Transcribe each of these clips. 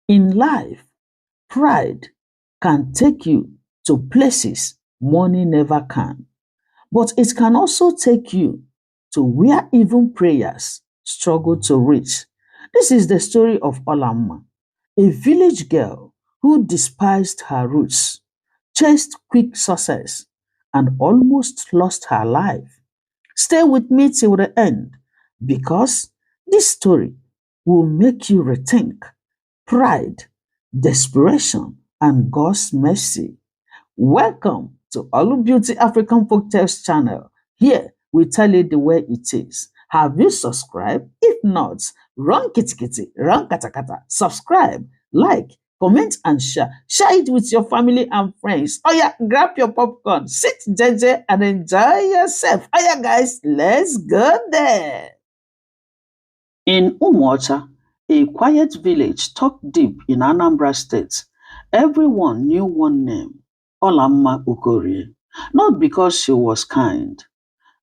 In life, pride can take you to places money never can, but it can also take you to where even prayers struggle to reach. This is the story of Olamma, a village girl who despised her roots, chased quick success, and almost lost her life. Stay with me till the end because this story will make you rethink pride, desperation, and God's mercy. Welcome to Olu Beauty African Folktales channel. Here we tell you the way it is. Have you subscribed? If not, run kitty kitty, run kata kata. Subscribe, like, comment, and share. Share it with your family and friends. Oh yeah, grab your popcorn, sit jeje, and enjoy yourself. Oh yeah, guys, let's go there. In Umuocha, a quiet village tucked deep in Anambra State, everyone knew one name, Olamma Ukorie. Not because she was kind,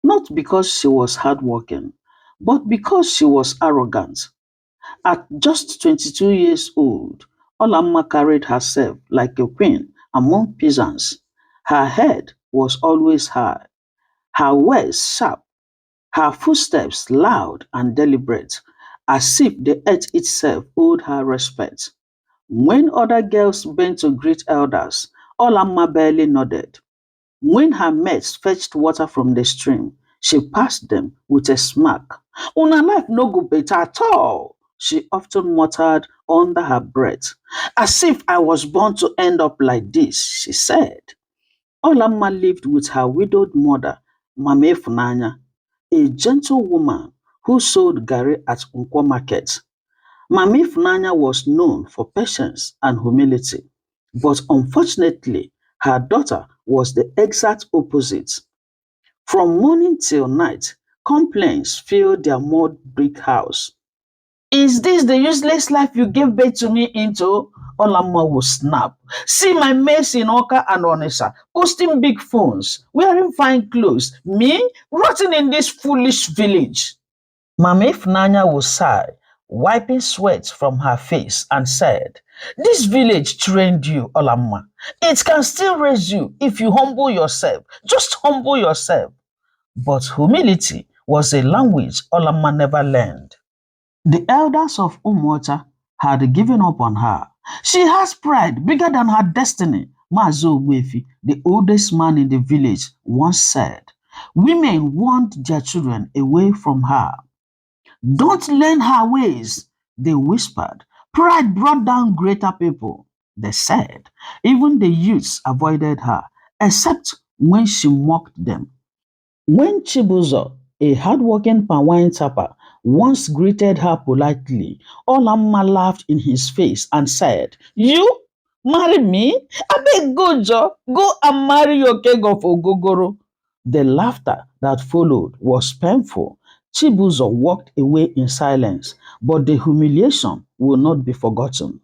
not because she was hardworking, but because she was arrogant. At just 22 years old, Olamma carried herself like a queen among peasants. Her head was always high, her words sharp, her footsteps loud and deliberate, as if the earth itself owed her respect. When other girls bent to greet elders, Olamma barely nodded. When her mates fetched water from the stream, she passed them with a smirk. Una life no go better at all, she often muttered under her breath. As if I was born to end up like this, she said. Olamma lived with her widowed mother, Mama Funanya, a gentle woman who sold gari at Nkwo Market. Mama Funanya was known for patience and humility, but unfortunately, her daughter was the exact opposite. From morning till night, complaints filled their mud brick house. Is this the useless life you gave birth to me into? Olamma will snap. See my mates in Oka and Onisha, posting big phones, wearing fine clothes. Me, rotting in this foolish village. Mama Ifnanya will sigh, wiping sweat from her face, and said, this village trained you, Olamma. It can still raise you if you humble yourself. Just humble yourself. But humility was a language Olamma never learned. The elders of Umwota had given up on her. She has pride bigger than her destiny, Mazo Wefi, the oldest man in the village, once said. Women want their children away from her. Don't learn her ways, they whispered. Pride brought down greater people, they said. Even the youths avoided her, except when she mocked them. When Chibuzo, a hardworking Pawine tapper, once greeted her politely, Olamma laughed in his face and said, you marry me? Abeg go Jo, go and marry your keg of ogogoro. The laughter that followed was painful. Chibuzo walked away in silence, but the humiliation will not be forgotten.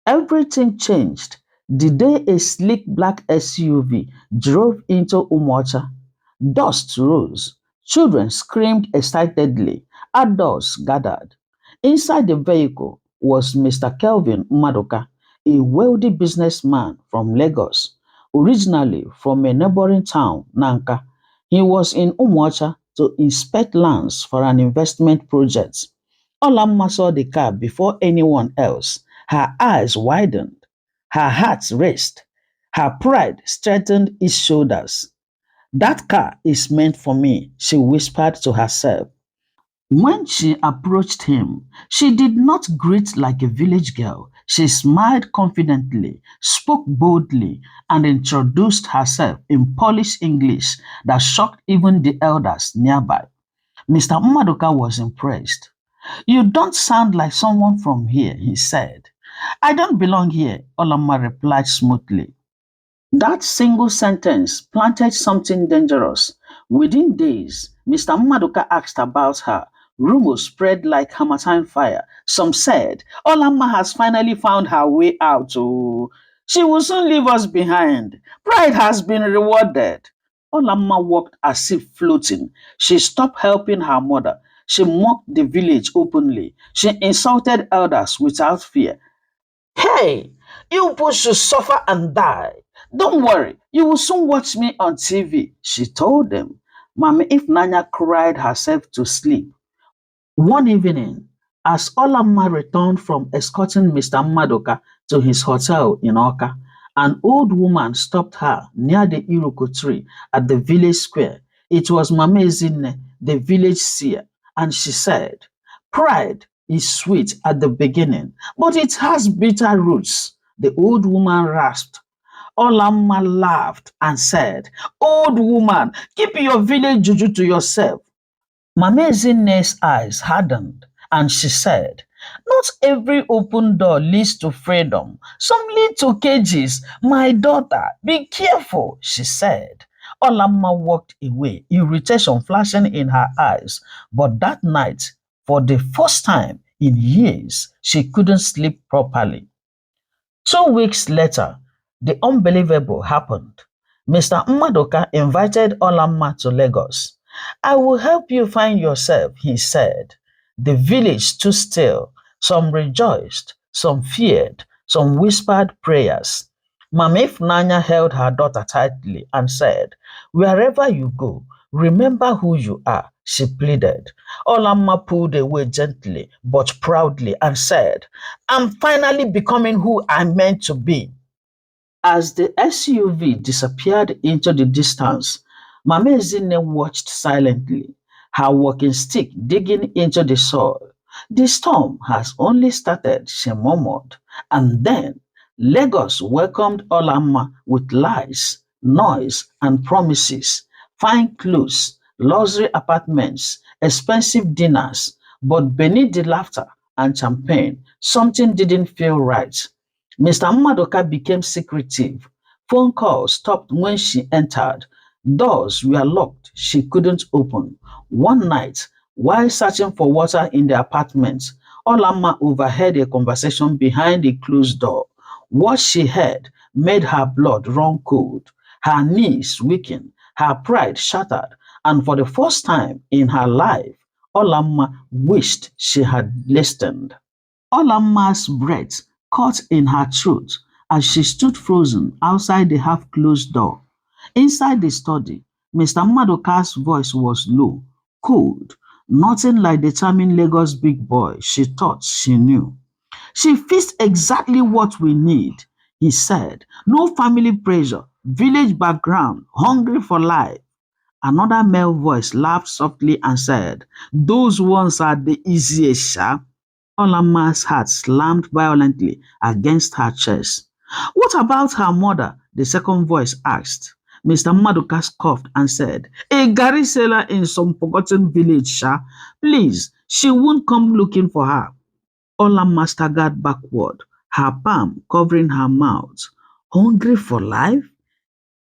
Everything changed the day a sleek black SUV drove into Umocha. Dust rose. Children screamed excitedly. Adults gathered. Inside the vehicle was Mr. Kelvin Madoka, a wealthy businessman from Lagos, originally from a neighboring town, Nanka. He was in Umuacha to inspect lands for an investment project. Olamma saw the car before anyone else. Her eyes widened. Her heart raced. Her pride straightened its shoulders. That car is meant for me, she whispered to herself. When she approached him, she did not greet like a village girl. She smiled confidently, spoke boldly, and introduced herself in polished English that shocked even the elders nearby. Mr. Madoka was impressed. You don't sound like someone from here, he said. I don't belong here, Olamma replied smoothly. That single sentence planted something dangerous. Within days, Mr. Maduka asked about her. Rumors spread like Hamatan fire. Some said, Olamma has finally found her way out. Oh, she will soon leave us behind. Pride has been rewarded. Olamma walked as if floating. She stopped helping her mother. She mocked the village openly. She insulted elders without fear. Hey, you both should suffer and die. Don't worry, you will soon watch me on TV, she told them. Mama Ifnanya cried herself to sleep. One evening, as Olamma returned from escorting Mr. Madoka to his hotel in Oka, an old woman stopped her near the Iroko tree at the village square. It was Mama Ezinne, the village seer, and she said, "Pride is sweet at the beginning, but it has bitter roots." The old woman rasped. Olamma laughed and said, "Old woman, keep your village juju to yourself." Mama Ezinne's eyes hardened and she said, "Not every open door leads to freedom. Some lead to cages. My daughter, be careful," she said. Olamma walked away, irritation flashing in her eyes. But that night, for the first time in years, she couldn't sleep properly. 2 weeks later, the unbelievable happened. Mr. Mmadoka invited Olamma to Lagos. "I will help you find yourself," he said. The village stood still. Some rejoiced, some feared, some whispered prayers. Mama Ifnanya held her daughter tightly and said, "Wherever you go, remember who you are," she pleaded. Olamma pulled away gently but proudly and said, "I'm finally becoming who I'm meant to be." As the SUV disappeared into the distance, Mama Ezinne watched silently, her walking stick digging into the soil. "The storm has only started," she murmured. And then Lagos welcomed Olamma with lies, noise, and promises. Fine clothes, luxury apartments, expensive dinners. But beneath the laughter and champagne, something didn't feel right. Mr. Madoka became secretive. Phone calls stopped when she entered. Doors were locked she couldn't open. One night, while searching for water in the apartment, Olamma overheard a conversation behind a closed door. What she heard made her blood run cold. Her knees weakened, her pride shattered, and for the first time in her life, Olamma wished she had listened. Olamma's breath caught in her throat as she stood frozen outside the half-closed door. Inside the study, Mr. Madoka's voice was low, cold, nothing like the charming Lagos big boy she thought she knew. "She fits exactly what we need," he said. "No family pressure, village background, hungry for life." Another male voice laughed softly and said, "Those ones are the easiest, sha." Olamma's heart slammed violently against her chest. "What about her mother?" the second voice asked. Mr. Maduka coughed and said, "A Gary seller in some forgotten village, sha. Please, she won't come looking for her." Olamma staggered backward, her palm covering her mouth. Hungry for life?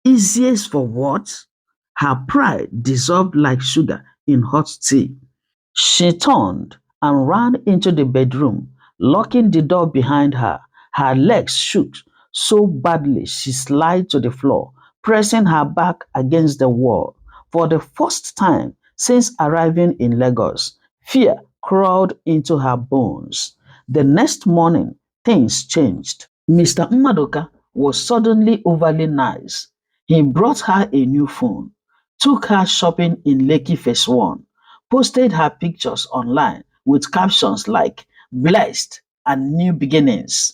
Easiest for what? Her pride dissolved like sugar in hot tea. She turned and ran into the bedroom, locking the door behind her. Her legs shook so badly she slid to the floor, pressing her back against the wall. For the first time since arriving in Lagos, fear crawled into her bones. The next morning, things changed. Mr. Mmadoka was suddenly overly nice. He brought her a new phone, took her shopping in Lekki Phase 1, posted her pictures online with captions like "blessed" and "new beginnings."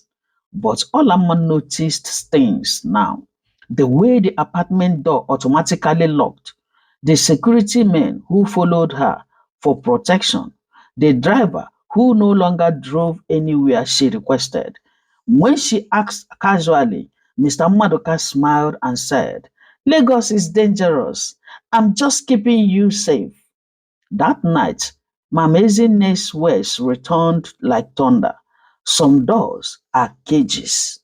But Olamma noticed things now. The way the apartment door automatically locked, the security men who followed her for protection, the driver who no longer drove anywhere she requested. When she asked casually, Mr. Madoka smiled and said, "Lagos is dangerous. I'm just keeping you safe." That night, my amazing next words returned like thunder. "Some doors are cages."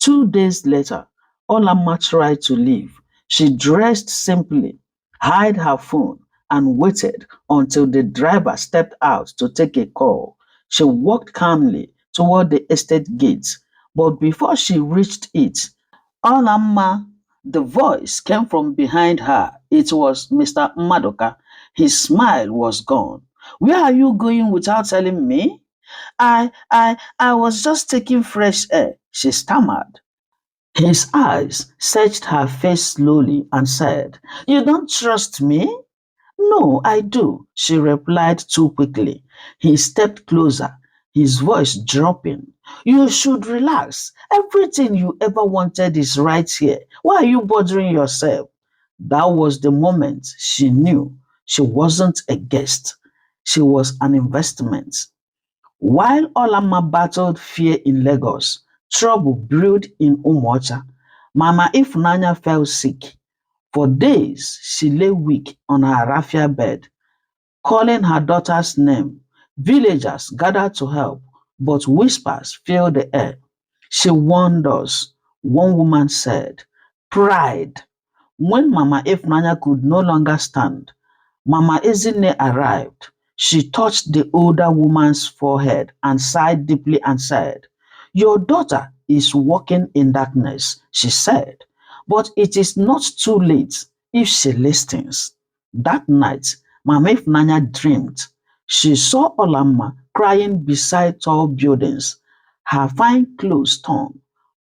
2 days later, Olamma tried to leave. She dressed simply, hid her phone, and waited until the driver stepped out to take a call. She walked calmly toward the estate gate, but before she reached it, "Olamma," the voice came from behind her. It was Mr. Madoka. His smile was gone. "Where are you going without telling me?" I was just taking fresh air, she stammered. His eyes searched her face slowly and said, You don't trust me? No, I do, she replied too quickly. He stepped closer, his voice dropping. You should relax. Everything you ever wanted is right here. Why are you bothering yourself? That was the moment she knew she wasn't a guest. She was an investment. While Olamma battled fear in Lagos, trouble brewed in Umuocha. Mama Ifunanya fell sick. For days, she lay weak on her raffia bed, calling her daughter's name. Villagers gathered to help, but whispers filled the air. She warned us, one woman said. Pride. When Mama Ifunanya could no longer stand, Mama Ezinne arrived. She touched the older woman's forehead and sighed deeply and said, Your daughter is walking in darkness, she said, but it is not too late if she listens. That night, Mama Ifunanya dreamed. She saw Olamma crying beside tall buildings, her fine clothes torn,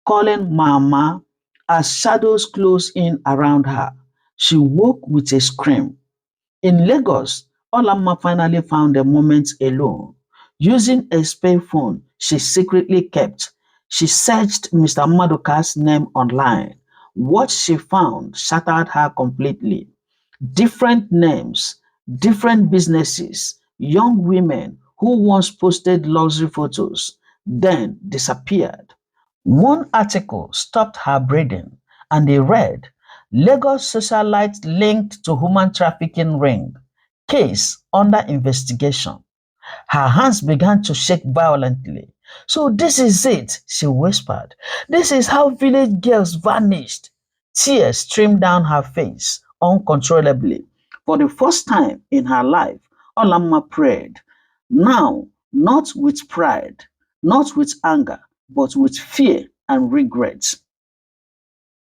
calling Mama as shadows closed in around her. She woke with a scream. In Lagos, Olamma finally found a moment alone. Using a spare phone she secretly kept, she searched Mr. Maduka's name online. What she found shattered her completely. Different names, different businesses, young women who once posted luxury photos, then disappeared. One article stopped her breathing, and they read, Lagos socialite linked to human trafficking ring. Case under investigation. Her hands began to shake violently. So this is it, she whispered. This is how village girls vanished. Tears streamed down her face uncontrollably. For the first time in her life, Olamma prayed. Now, not with pride, not with anger, but with fear and regret.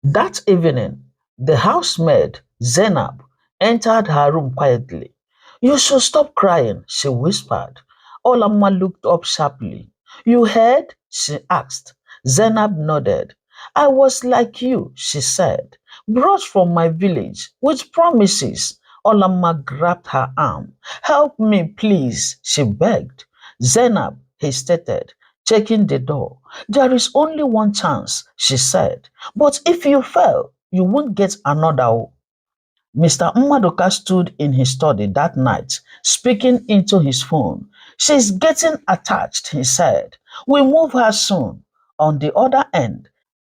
That evening, the housemaid, Zainab, entered her room quietly. You should stop crying, she whispered. Olamma looked up sharply. You heard? She asked. Zainab nodded. I was like you, she said, brought from my village with promises. Olamma grabbed her arm. Help me, please, she begged. Zainab hesitated, checking the door. There is only one chance, she said. But if you fail, you won't get another. Mr. Mmaduka stood in his study that night, speaking into his phone. She's getting attached, he said. We'll move her soon. On the other end,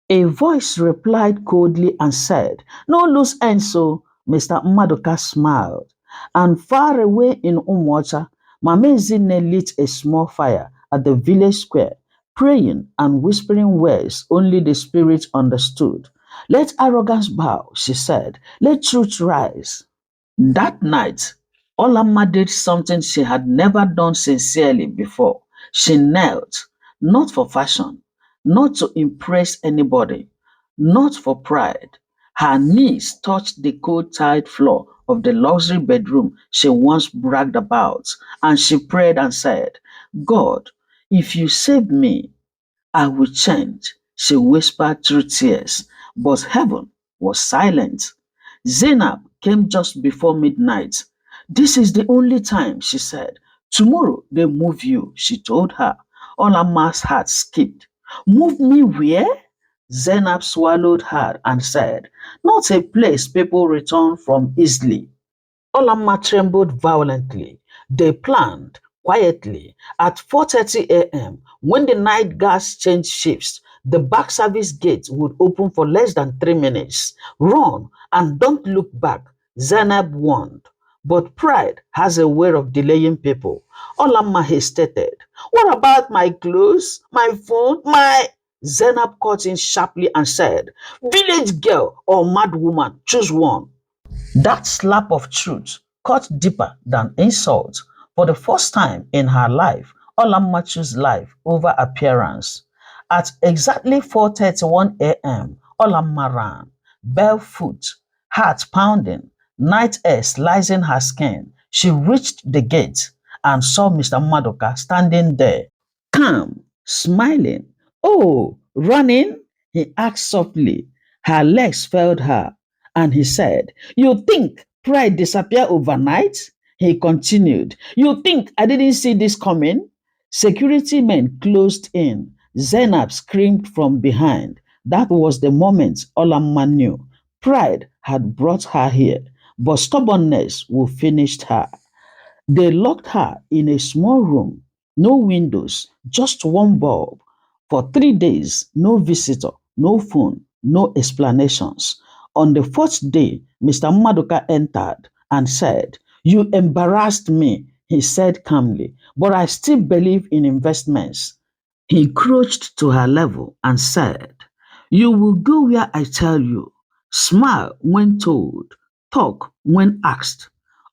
a voice replied coldly and said, No loose ends, so Mr. Mmaduka smiled. And far away in Umwacha, Mama Ezinne lit a small fire at the village square, praying and whispering words only the spirit understood. Let arrogance bow, she said. Let truth rise. That night, Olamma did something she had never done sincerely before. She knelt, not for fashion, not to impress anybody, not for pride. Her knees touched the cold tiled floor of the luxury bedroom she once bragged about, and she prayed and said, God, if you save me, I will change, she whispered through tears, but heaven was silent. Zainab came just before midnight. This is the only time, she said. Tomorrow they move you, she told her. Olamma's heart skipped. Move me where? Zainab swallowed hard and said, Not a place people return from easily. Olamma trembled violently. They planned quietly at 4:30 a.m. when the night guards changed shifts. The back service gate would open for less than 3 minutes. Run and don't look back, Zainab warned. But pride has a way of delaying people. Olamma hesitated. What about my clothes, my phone, my... Zainab cut in sharply and said, Village girl or mad woman, choose one. That slap of truth cut deeper than insult. For the first time in her life, Olamma chose life over appearance. At exactly 4:31 a.m., Olamma ran, barefoot, heart pounding, night air slicing her skin. She reached the gate. and saw Mr. Madoka standing there, calm, smiling. Oh, running? He asked softly. Her legs failed her, and he said, You think pride disappear overnight? He continued, You think I didn't see this coming? Security men closed in. Zainab screamed from behind. That was the moment Olamma knew. Pride had brought her here, but stubbornness would finish her. They locked her in a small room, no windows, just one bulb. For 3 days, no visitor, no phone, no explanations. On the fourth day, Mr. Maduka entered and said, You embarrassed me, he said calmly, but I still believe in investments. He crouched to her level and said, You will go where I tell you. Smile when told. Talk when asked.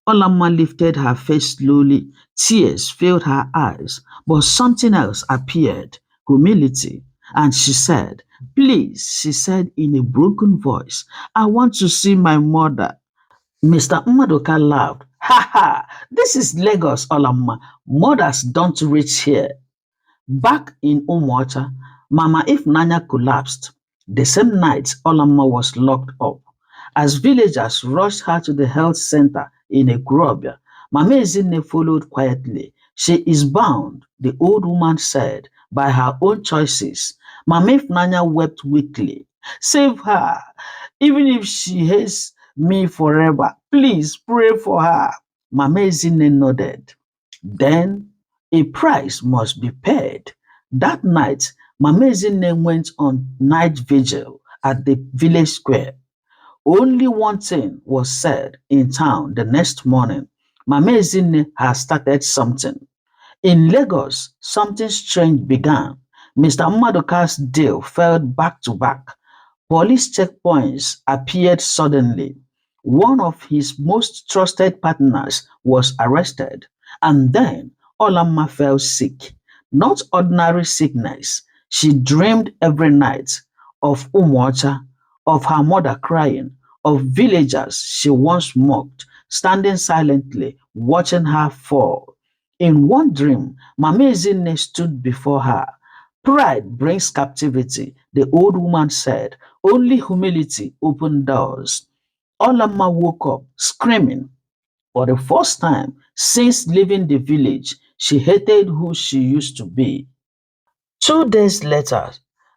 Olamma lifted her face slowly. Tears filled her eyes, but something else appeared humility. And she said, Please, she said in a broken voice, I want to see my mother. Mr. Madoka laughed. Ha ha! This is Lagos, Olamma. Mothers don't reach here. Back in Umwata, Mama Ifnanya collapsed. The same night, Olamma was locked up. As villagers rushed her to the health center in Ekurobia, Mama Ezinne followed quietly. She is bound, the old woman said, by her own choices. Mama Ifnanya wept weakly. Save her, even if she hates me forever. Please pray for her. Mama Ezinne nodded. Then a price must be paid. That night, Mama Ezinne went on night vigil at the village square. Only one thing was said in town the next morning. Mama Ezinne had started something. In Lagos, something strange began. Mr. Madoka's deal fell back to back. Police checkpoints appeared suddenly. One of his most trusted partners was arrested, and then Olamma fell sick. Not ordinary sickness. She dreamed every night of Umwacha, of her mother crying, of villagers she once mocked, standing silently, watching her fall. In one dream, Mama Ezinne stood before her. Pride brings captivity, the old woman said. Only humility opened doors. Olamma woke up screaming. For the first time since leaving the village, she hated who she used to be. 2 days later,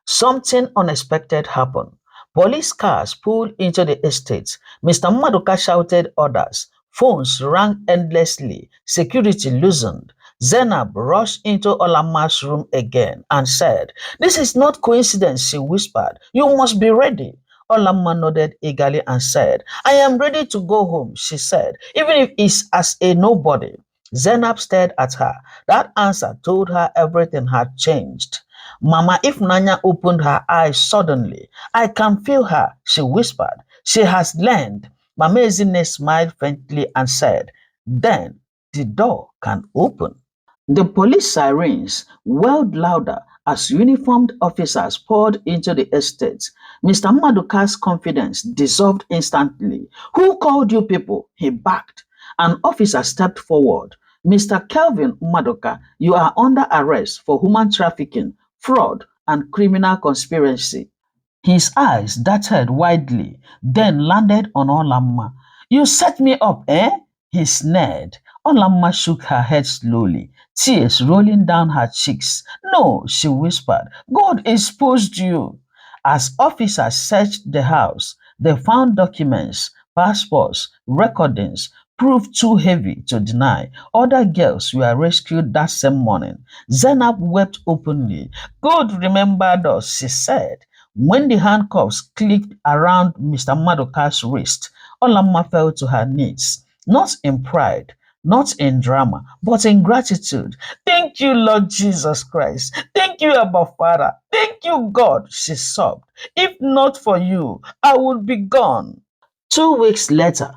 something unexpected happened. Police cars pulled into the estate. Mr. Maduka shouted orders. Phones rang endlessly. Security loosened. Zainab rushed into Olama's room again and said, This is not coincidence, she whispered. You must be ready. Olama nodded eagerly and said, I am ready to go home, she said, even if it's as a nobody. Zainab stared at her. That answer told her everything had changed. Mama Ifnanya opened her eyes suddenly. I can feel her, she whispered. She has learned. Mama Ezine smiled faintly and said, Then the door can open. The police sirens wailed louder as uniformed officers poured into the estate. Mr. Maduka's confidence dissolved instantly. Who called you people? He barked. An officer stepped forward. Mr. Kelvin Maduka, you are under arrest for human trafficking, fraud, and criminal conspiracy. His eyes darted widely, then landed on Olamma. You set me up, eh? He sneered. Olamma shook her head slowly, tears rolling down her cheeks. No, she whispered. God exposed you. As officers searched the house, they found documents, passports, recordings, proof too heavy to deny. Other girls were rescued that same morning. Zainab wept openly. God remembered us, she said. When the handcuffs clicked around Mr. Madoka's wrist, Olamma fell to her knees, not in pride, not in drama, but in gratitude. Thank you, Lord Jesus Christ. Thank you, Abba Father. Thank you, God, she sobbed. If not for you, I would be gone. 2 weeks later,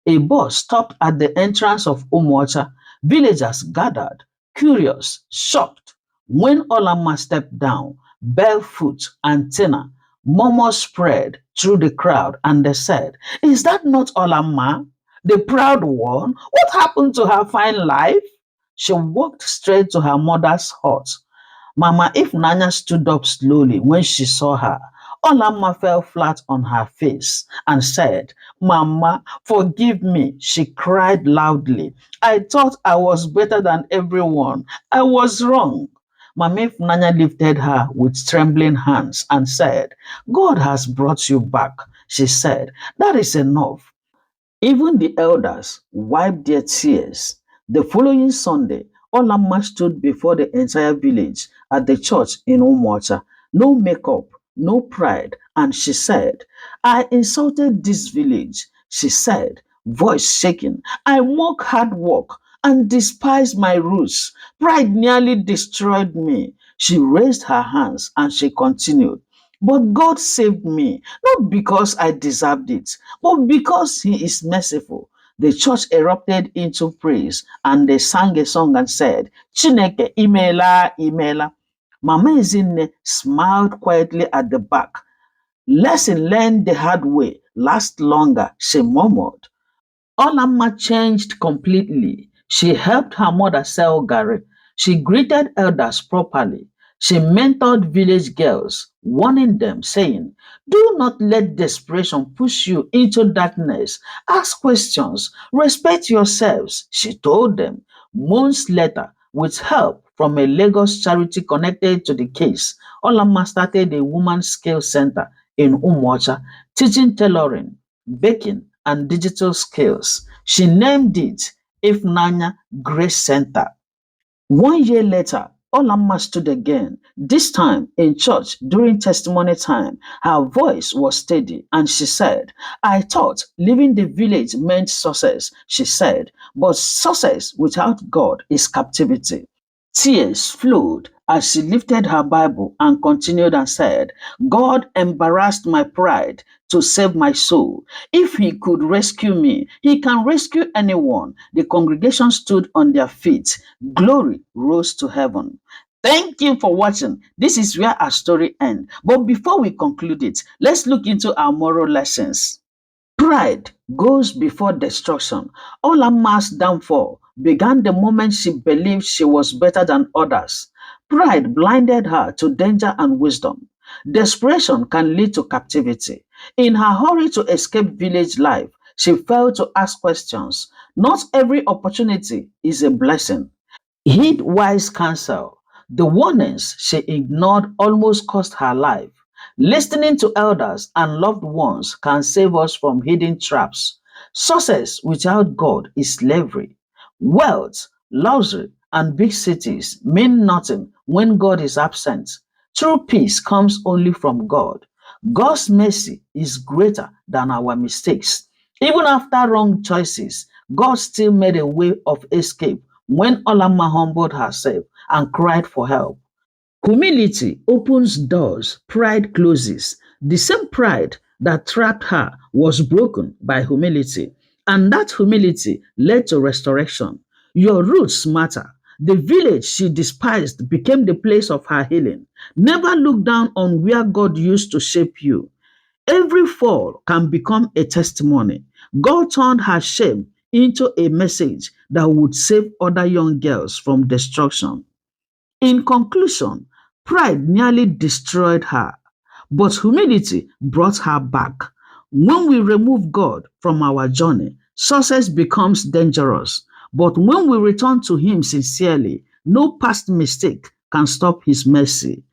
a bus stopped at the entrance of Umwacha. Villagers gathered, curious, shocked. When Olamma stepped down, barefoot and thinner, murmurs spread through the crowd and they said, Is that not Olamma, the proud one? What happened to her fine life? she walked straight to her mother's hut. Mama Ifnanya stood up slowly when she saw her. Olamma fell flat on her face and said, Mama, forgive me. She cried loudly. I thought I was better than everyone. I was wrong. Mama Ifnanya lifted her with trembling hands and said, God has brought you back. She said, that is enough. Even the elders wiped their tears. The following Sunday, Olamma stood before the entire village at the church in Umuocha. No makeup, no pride, and she said, I insulted this village, she said, voice shaking. I mock hard work and despise my roots. Pride nearly destroyed me. She raised her hands and she continued. But God saved me, not because I deserved it, but because He is merciful. The church erupted into praise and they sang a song and said, Chineke imela imela. Mama Ezinne smiled quietly at the back. Lesson learned the hard way last longer, she murmured. Olamma changed completely. She helped her mother sell garri. She greeted elders properly. She mentored village girls, warning them, saying, do not let desperation push you into darkness. Ask questions. Respect yourselves, she told them. Months later, with help from a Lagos charity connected to the case, Olamma started a woman's skills center in Umuocha, teaching tailoring, baking, and digital skills. She named it Ifnanya Grace Center. 1 year later, Olamma stood again, this time in church during testimony time. Her voice was steady and she said, I thought leaving the village meant success, she said, but success without God is captivity. Tears flowed as she lifted her Bible and continued and said, God embarrassed my pride to save my soul. If He could rescue me, He can rescue anyone. The congregation stood on their feet. Glory rose to heaven. Thank you for watching. This is where our story ends. But before we conclude it, let's look into our moral lessons. Pride goes before destruction. Olamma's downfall began the moment she believed she was better than others. Pride blinded her to danger and wisdom. Desperation can lead to captivity. In her hurry to escape village life, she failed to ask questions. Not every opportunity is a blessing. Heed wise counsel. The warnings she ignored almost cost her life. Listening to elders and loved ones can save us from hidden traps. Success without God is slavery. Wealth, luxury, and big cities mean nothing when God is absent. True peace comes only from God. God's mercy is greater than our mistakes. Even after wrong choices, God still made a way of escape when Olamma humbled herself and cried for help. Humility opens doors, pride closes. The same pride that trapped her was broken by humility, and that humility led to restoration. Your roots matter. The village she despised became the place of her healing. Never look down on where God used to shape you. Every fall can become a testimony. God turned her shame into a message that would save other young girls from destruction. In conclusion, pride nearly destroyed her, but humility brought her back. When we remove God from our journey, success becomes dangerous. But when we return to Him sincerely, no past mistake can stop His mercy.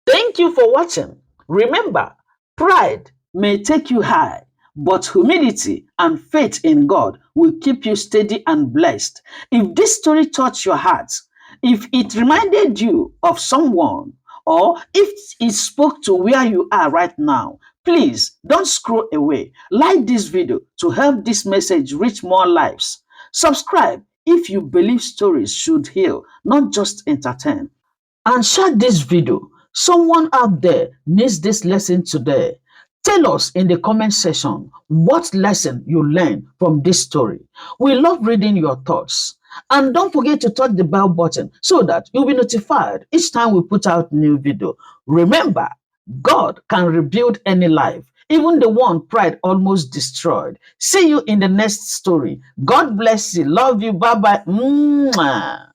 Thank you for watching. Remember, pride may take you high, but humility and faith in God will keep you steady and blessed. If this story touched your heart, if it reminded you of someone, or if it spoke to where you are right now, please don't scroll away. Like this video to help this message reach more lives. Subscribe if you believe stories should heal, not just entertain. And share this video. Someone out there needs this lesson today. Tell us in the comment section what lesson you learned from this story. We love reading your thoughts. And don't forget to touch the bell button so that you'll be notified each time we put out new video. Remember, God can rebuild any life, even the one pride almost destroyed. See you in the next story. God bless you. Love you. Bye-bye. Mwah.